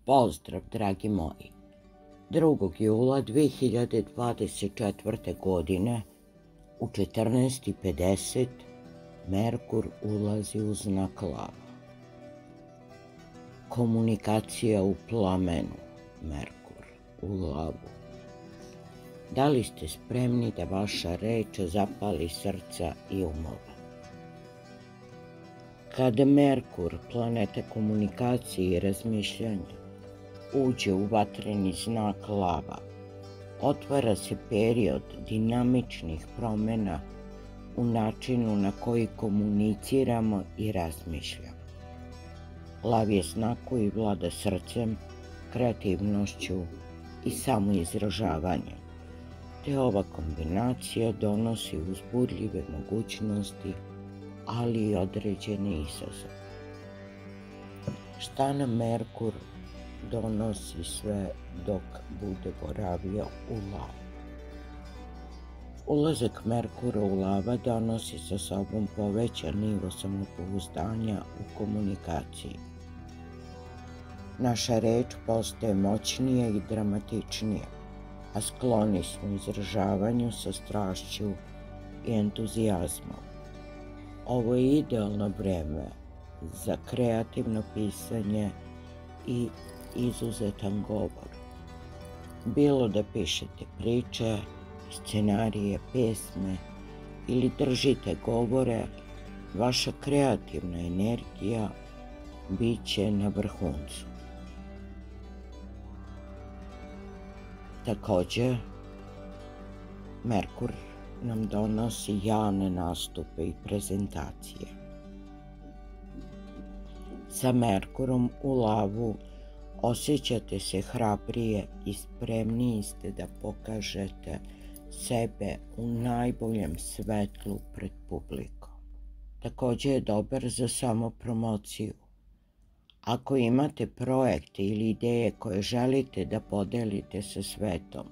Pozdrav, dragi moji. 2. jula 2024. godine u 14:50 Merkur ulazi u znak lava. Komunikacija u plamenu, Merkur u lavu. Da li ste spremni da vaša reč zapali srca i umova? Kada Merkur, planeta komunikacije i razmišljanja, uđe u vatreni znak lava, otvara se period dinamičnih promjena u načinu na koji komuniciramo i razmišljamo. Lav je znak koji vlada srcem, kreativnošću i samoizražavanjem, te ova kombinacija donosi uzbudljive mogućnosti, ali i određene izazove. Šta nam Merkur donosi sve dok bude boravio u lavu? Ulazak Merkura u lava donosi sa sobom povećan nivo samopouzdanja u komunikaciji. Naša reč postaje moćnija i dramatičnija, a skloni smo izražavanju sa strašću i entuzijazmom. Ovo je idealno vreme za kreativno pisanje i izuzetan govor. Bilo da pišete priče, scenarije, pesme ili držite govore, vaša kreativna energija bit će na vrhuncu. Također, Merkur nam donosi javne nastupe i prezentacije. Sa Merkurom u lavu osjećate se hrabrije i spremniji ste da pokažete sebe u najboljem svetlu pred publikom. Također je dobar za samopromociju. Ako imate projekte ili ideje koje želite da podelite sa svetom,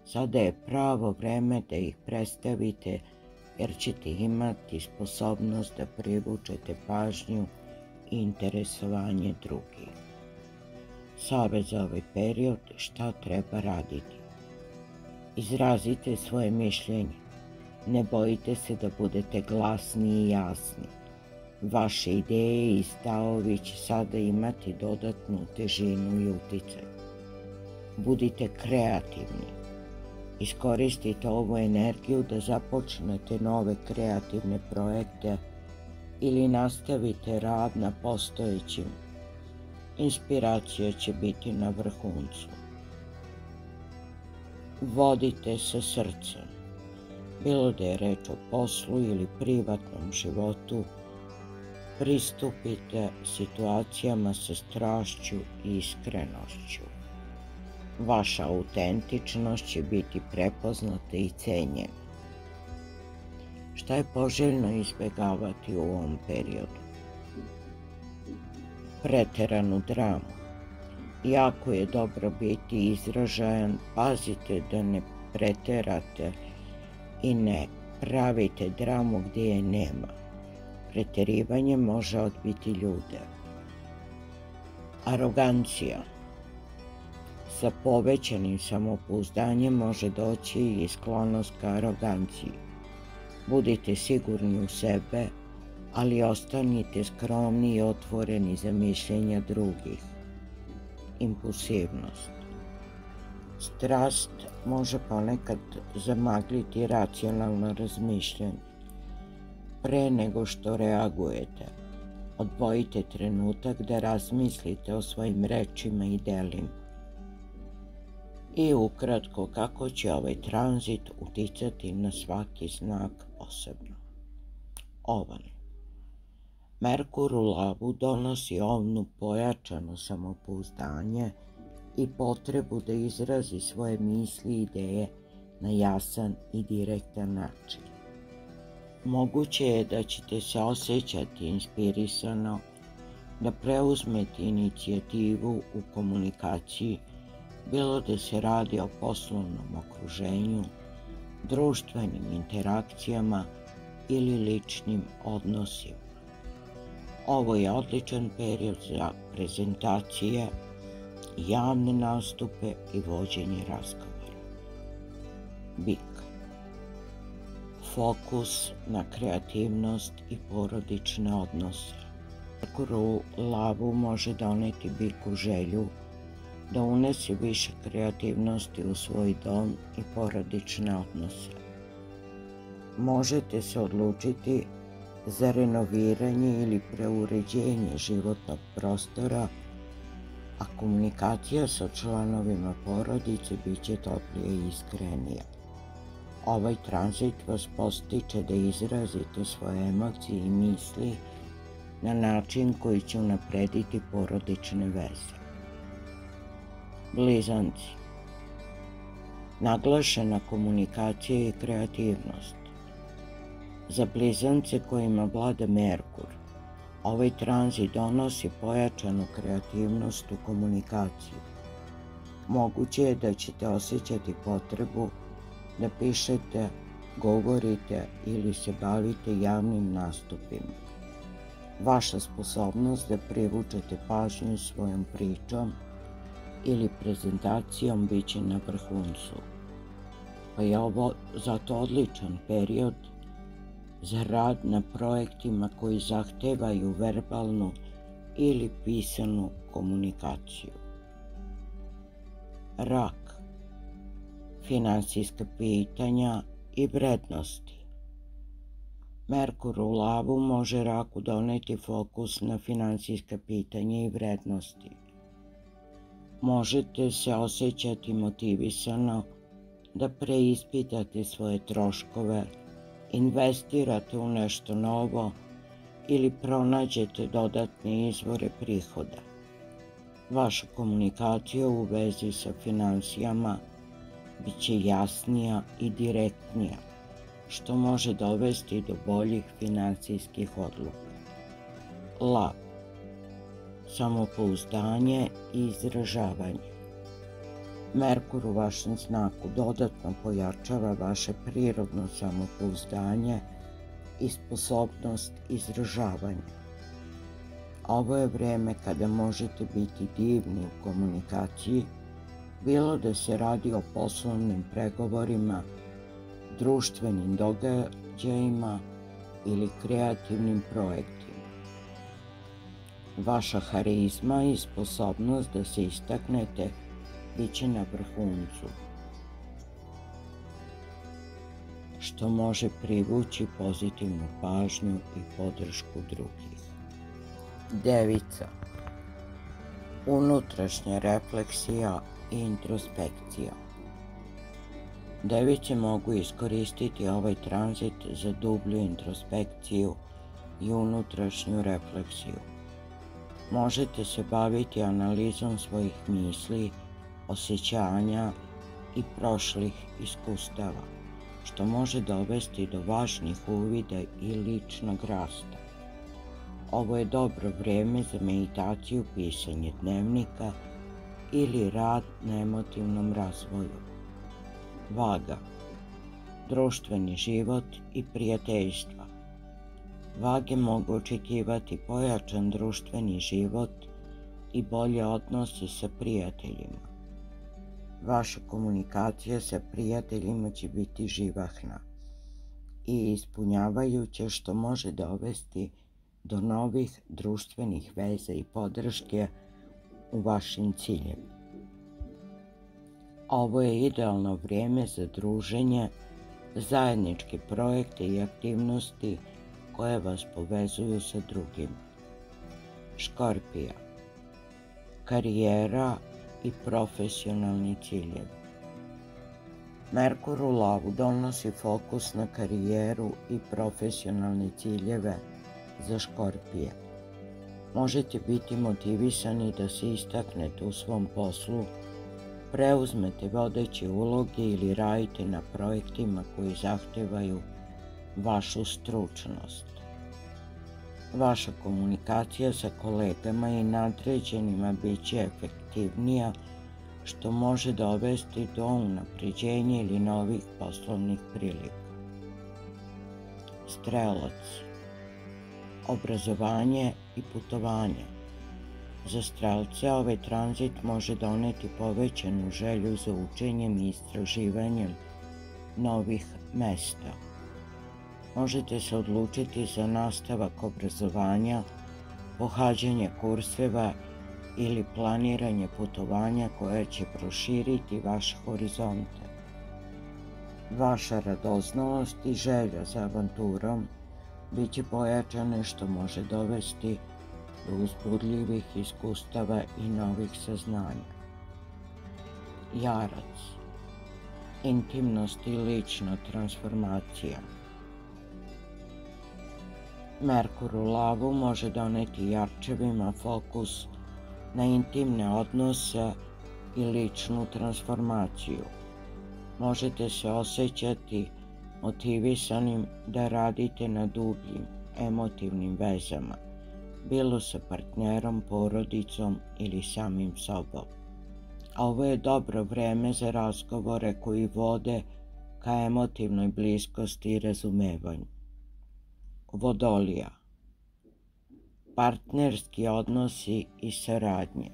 sada je pravo vreme da ih predstavite, jer ćete imati sposobnost da privučete pažnju i interesovanje drugih. Savjet za ovaj period: šta treba raditi? Izrazite svoje mišljenje. Ne bojite se da budete glasni i jasni. Vaše ideje i stavovi će sada imati dodatnu težinu i uticaj. Budite kreativni. Iskoristite ovu energiju da započnete nove kreativne projekte ili nastavite rad na postojećim. Inspiracija će biti na vrhuncu. Vodite sa srcem. Bilo da je reč o poslu ili privatnom životu, pristupite situacijama sa strašću i iskrenošću. Vaša autentičnost će biti prepoznata i cenjena. Šta je poželjno izbjegavati u ovom periodu? Preteranu dramu. Jako je dobro biti izražajan, pazite da ne preterate i ne pravite dramu gdje je nema. Preterivanje može odbiti ljude. Arogancija. Sa povećanim samopouzdanjem može doći i sklonost ka aroganciji. Budite sigurni u sebe, ali ostanite skromni i otvoreni za mišljenja drugih. Impulsivnost. Strast može ponekad zamagliti racionalno razmišljanje. Pre nego što reagujete, odvojite trenutak da razmislite o svojim rečima i delima. I ukratko, kako će ovaj tranzit uticati na svaki znak posebno. Ovan. Merkur u lavu donosi ovnu pojačano samopouzdanje i potrebu da izrazi svoje misli i ideje na jasan i direktan način. Moguće je da ćete se osjećati inspirisano da preuzmete inicijativu u komunikaciji, bilo da se radi o poslovnom okruženju, društvenim interakcijama ili ličnim odnosima. Ovo je odličan period za prezentacije, javne nastupe i vođenje razgovora. Bik. Fokus na kreativnost i porodične odnose. Merkur u lavu može doneti biku želju da unese više kreativnosti u svoj dom i porodične odnose. Možete se odlučiti za renoviranje ili preuređenje životnog prostora, a komunikacija sa članovima porodice bit će toplije i iskrenija. Ovaj tranzit vas podstiče da izrazite svoje emocije i misli na način koji će unaprediti porodične veze. Blizanci. Naglašena komunikacija i kreativnost. Za blizance kojima vlada Merkur, ovaj tranzit donosi pojačanu kreativnost u komunikaciji. Moguće je da ćete osjećati potrebu da pišete, govorite ili se bavite javnim nastupima. Vaša sposobnost da privučete pažnju svojom pričom ili prezentacijom bit će na vrhuncu, pa je ovo zato odličan period za rad na projektima koji zahtevaju verbalnu ili pisanu komunikaciju. Rak. Finansijska pitanja i vrednosti. Merkur u lavu može raku doneti fokus na finansijska pitanja i vrednosti. Možete se osjećati motivisano da preispitate svoje troškove, investirate u nešto novo ili pronađete dodatne izvore prihoda. Vaša komunikacija u vezi sa finansijama bit će jasnija i direktnija, što može dovesti do boljih finansijskih odluka. Lav. Samopouzdanje i izražavanje. Merkur u vašem znaku dodatno pojačava vaše prirodno samopouzdanje i sposobnost izražavanja. Ovo je vreme kada možete biti divni u komunikaciji, bilo da se radi o poslovnim pregovorima, društvenim događajima ili kreativnim projektima. Vaša harizma i sposobnost da se istaknete bit će na vrhuncu, što može privući pozitivnu pažnju i podršku drugih. Devica. Unutrašnja refleksija i introspekcija. Device mogu iskoristiti ovaj tranzit za dublju introspekciju i unutrašnju refleksiju. Možete se baviti analizom svojih misli, osjećanja i prošlih iskustava, što može dovesti do važnih uvida i ličnog rasta. Ovo je dobro vreme za meditaciju, pisanje dnevnika ili rad na emotivnom razvoju. Vaga. Društveni život i prijateljstva. Vage mogu očekivati pojačan društveni život i bolje odnose sa prijateljima. Vaša komunikacija sa prijateljima će biti živahna i ispunjavajuća, što može dovesti do novih društvenih veza i podrške u vašim ciljevima. Ovo je idealno vrijeme za druženje, zajedničke projekte i aktivnosti koje vas povezuju sa drugima. Škorpija. Karijera i profesionalni ciljevi. Merkur u lavu donosi fokus na karijeru i profesionalne ciljeve za Škorpije. Možete biti motivisani da se istaknete u svom poslu, preuzmete vodeće uloge ili radite na projektima koji zahtevaju vašu stručnost. Vaša komunikacija sa kolegama i nadređenima bit će efektivnija, što može dovesti do unapređenja ili novih poslovnih prilika. Strelac. Obrazovanje i putovanje. Za strelce ovaj tranzit može doneti povećanu želju za učenjem i istraživanjem novih mesta. Možete se odlučiti za nastavak obrazovanja, pohađanje kurseva ili planiranje putovanja koje će proširiti vaše horizonte. Vaša radoznalost i želja za avanturom bit će pojačane, što može dovesti do uzbudljivih iskustava i novih saznanja. Jarac. Intimnost i lična transformacija. Merkur u lavu može doneti jarčevima fokus na intimne odnose i ličnu transformaciju. Možete se osjećati motivisanim da radite na dubljim emotivnim vezama, bilo sa partnerom, porodicom ili samim sobom. A ovo je dobro vreme za razgovore koji vode ka emotivnoj bliskosti i razumevanju. Vodolija. Partnerski odnosi i saradnje.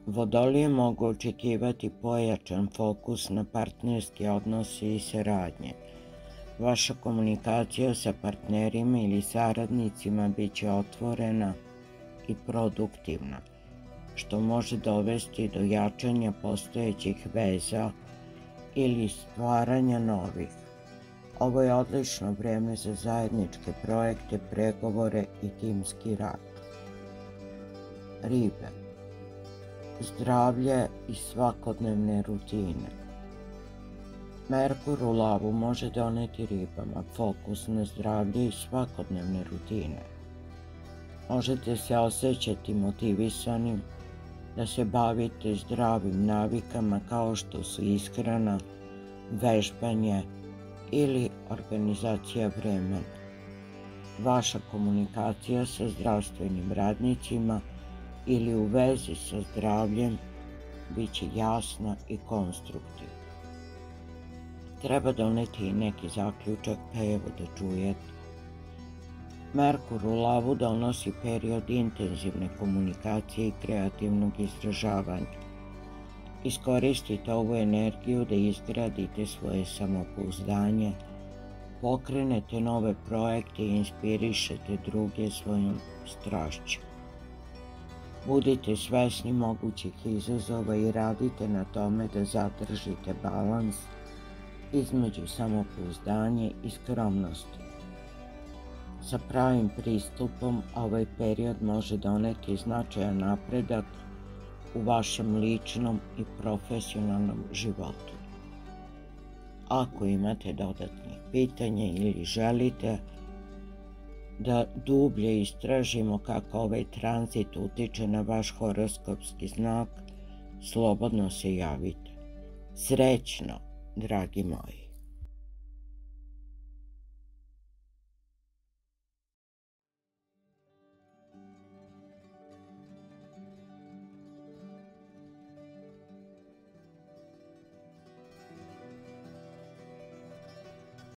Vodolije mogu očekivati pojačan fokus na partnerski odnosi i saradnje. Vaša komunikacija sa partnerima ili saradnicima bit će otvorena i produktivna, što može dovesti do jačanja postojećih veza ili stvaranja novih. Ovo je odlično vreme za zajedničke projekte, pregovore i timski rad. Ribe. Zdravlje i svakodnevne rutine. Merkur u lavu može doneti ribama fokus na zdravlje i svakodnevne rutine. Možete se osjećati motivisanim da se bavite zdravim navikama kao što su ishrana, vežbanje ili organizacija vremena. Vaša komunikacija sa zdravstvenim radnicima ili u vezi sa zdravljem bit će jasna i konstruktivna. Treba doneti i neki zaključak, pa evo da čujete. Merkur u lavu donosi period intenzivne komunikacije i kreativnog izražavanja. Iskoristite ovu energiju da izgradite svoje samopouzdanje, pokrenete nove projekte i inspirišete druge svojom strašću. Budite svesni mogućih izazova i radite na tome da zadržite balans između samopouzdanja i skromnosti. Sa pravim pristupom ovaj period može doneti značajan napredak u vašem ličnom i profesionalnom životu. Ako imate dodatnih pitanja ili želite da dublje istražimo kako ovaj tranzit utiče na vaš horoskopski znak, slobodno se javite. Srećno, dragi moji!